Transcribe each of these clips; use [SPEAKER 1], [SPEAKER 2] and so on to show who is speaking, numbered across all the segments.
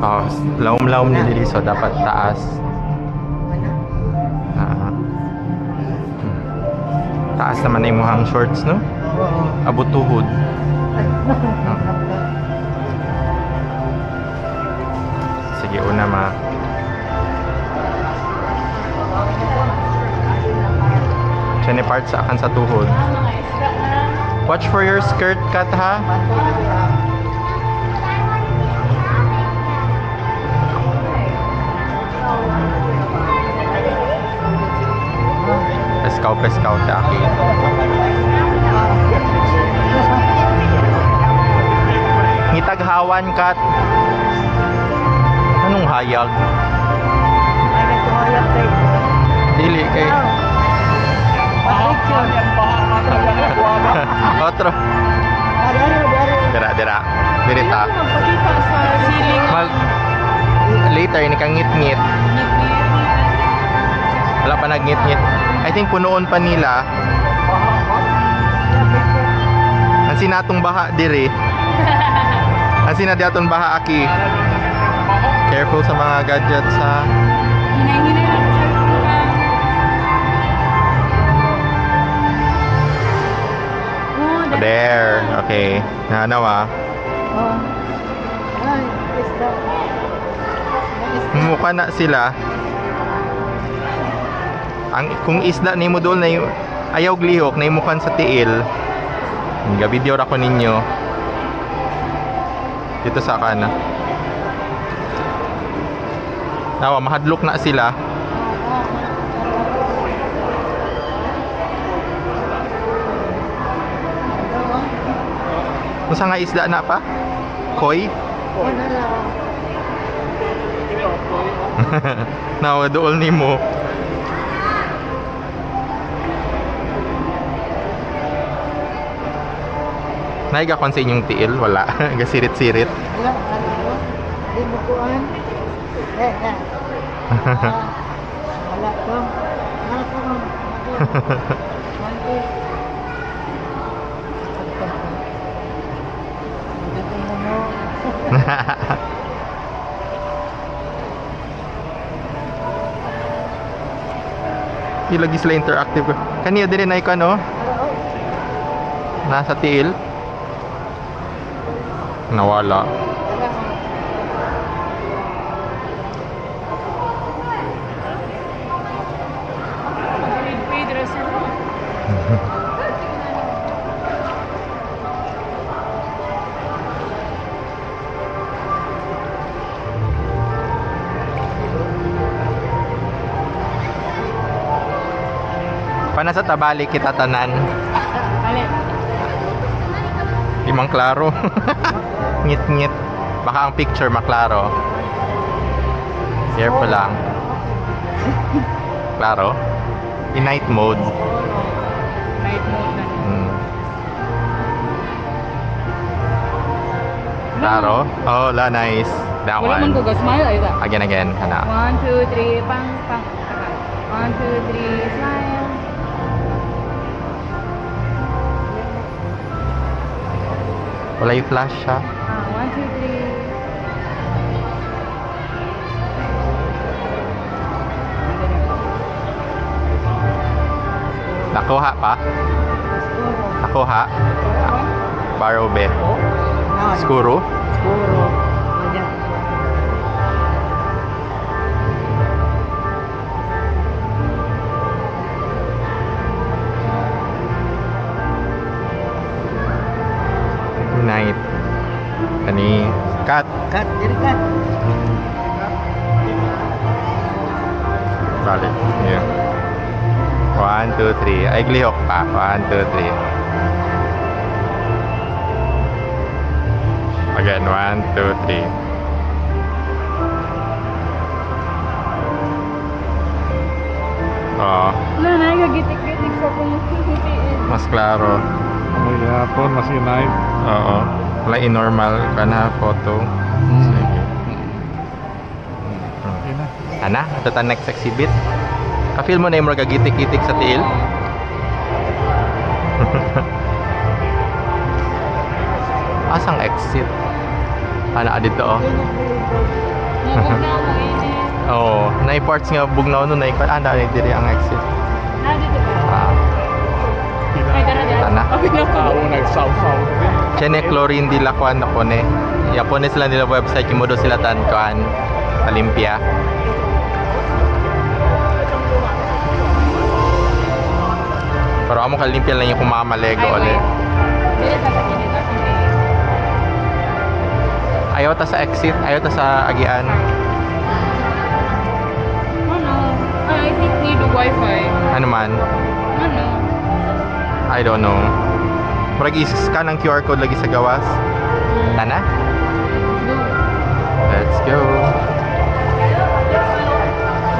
[SPEAKER 1] Oh, laom-laom ni diri so dapat taas. Taas naman ay muhang shorts, no? Abot tuhod. Sige, una ma. Siya ni part sa akan sa tuhod. Watch for your skirt cut, ha? Peskaw ta. Ngitaghawan kat. Anong hayag? Dili kay. Otro. Dira. Dirita. Later ni kang ngit-ngit. Wala pa nag-ngit-ngit. I think punoon pa nila. Ang sinatong baha diri. Ang sinadiaton baha aki. Careful sa mga gadgets, ha. There. Okay. Nanawa. Mukha na sila. Kung isda nimo doon na ayaw glihok na imukan sa tiil. Video ra ko ninyo. Dito sa kana. Nawa mahadlok na sila. Unsa nga isda na pa? Koi? Nawa dool nimo. Naiga kon sa inyong tiil, wala. Gasirit-sirit.
[SPEAKER 2] Wala, di mo kuan. Wala to.
[SPEAKER 1] Lagi sila interactive. Kaniya din na ikaw, no? Nasa tiil. Nawala. Pana sa tabali kita tanan. Imang klaro. Ngit-ngit. Baka ang picture maklaro. Careful lang. Klaro. In night mode.
[SPEAKER 2] Night mode na.
[SPEAKER 1] Klaro. Oh, la nice. That
[SPEAKER 2] wala
[SPEAKER 1] one.
[SPEAKER 2] Wala man ko smile ay da.
[SPEAKER 1] Again. Hana.
[SPEAKER 2] 1, 2, 3, pang. 1, 2, 3, smile.
[SPEAKER 1] Wala yung flash siya.
[SPEAKER 2] 1, 2, 3.
[SPEAKER 1] Nakuha pa? Nakuha? Baro be. Skuro?
[SPEAKER 2] Skuro.
[SPEAKER 1] Night. Kani cut.
[SPEAKER 2] Jadi cut.
[SPEAKER 1] Balik. Yeah. 1, 2, 3. Ay glihok pa. 1, 2, 3. Again, 1, 2, 3. Oh.
[SPEAKER 2] Wala na, gagitik-gitik sa pumutin.
[SPEAKER 1] Mas klaro.
[SPEAKER 3] May hapon, mas inay.
[SPEAKER 1] Oo. Wala in-normal ka na photo. Sige. Ana, ito ta next exhibit. Ka-feel mo na yung mga gagitik-gitik sa tiil? Asang exit? Ana, dito oh.
[SPEAKER 2] Mabog na ako init.
[SPEAKER 1] Oo, na-parts nga bugnaw no na-ikot. Ah, dali diri ang exit.
[SPEAKER 2] Na dito ba?
[SPEAKER 1] Ah,
[SPEAKER 2] Ay, dara dara.
[SPEAKER 1] Tana.
[SPEAKER 2] Okay na po.
[SPEAKER 3] Tao nagsaw-saw.
[SPEAKER 1] Chene chlorine di lakuan na ko ne. Yapones lang nila website yung modo sila tan kuan Olympia. Pero amo kalimpia lang yung kumamalego ulit.
[SPEAKER 2] Dili sa sakit na sa
[SPEAKER 1] Ayaw ta sa exit, ayaw ta sa agian.
[SPEAKER 2] Ano? I think need a wifi.
[SPEAKER 1] Ano man?
[SPEAKER 2] Ano?
[SPEAKER 1] I don't know. Murag i-scan ang QR code lagi sa gawas. Tana?
[SPEAKER 2] Go.
[SPEAKER 1] Let's go.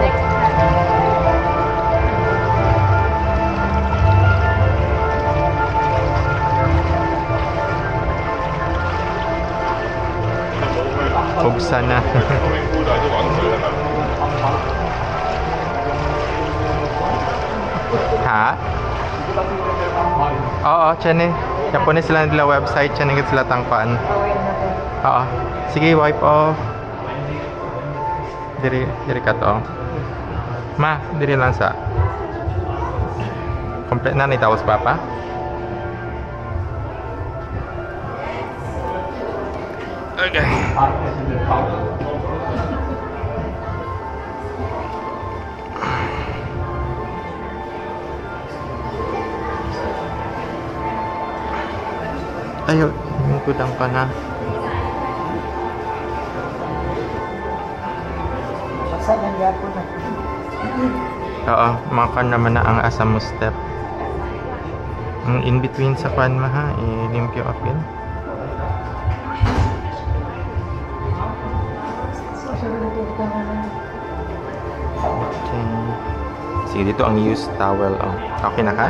[SPEAKER 2] Next time.
[SPEAKER 1] Bubsan na. Ha? Oo, chane. Japones sila nila website, chane nga sila tangkuan. Oo. Sige, wipe off. Diri ka to. Ma, diri lang sa. Complete na ni tapos papa. Okay. Ayaw, hingkudang ka na. Oo, makan naman na ang asam mo step. Ang in between sa pan maha, i-limpyo apin. Okay. Sige, dito ang used towel. Oh. Okay na ka?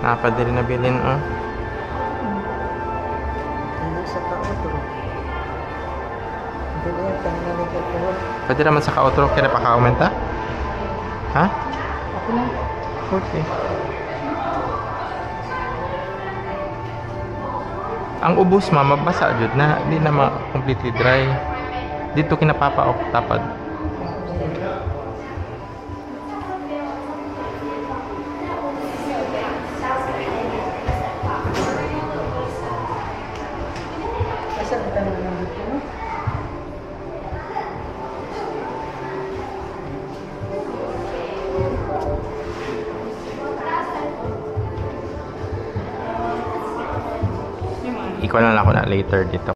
[SPEAKER 1] Napadali na bilin. Oh. Pwede naman sa ka-outro. Kaya pa ka-aumenta? Ha?
[SPEAKER 2] Ako na.
[SPEAKER 1] Okay. Ang ubos mabasa jud na di na completely dry. Dito kinapapa-off tapad. Ikaw na lang ako na later dito.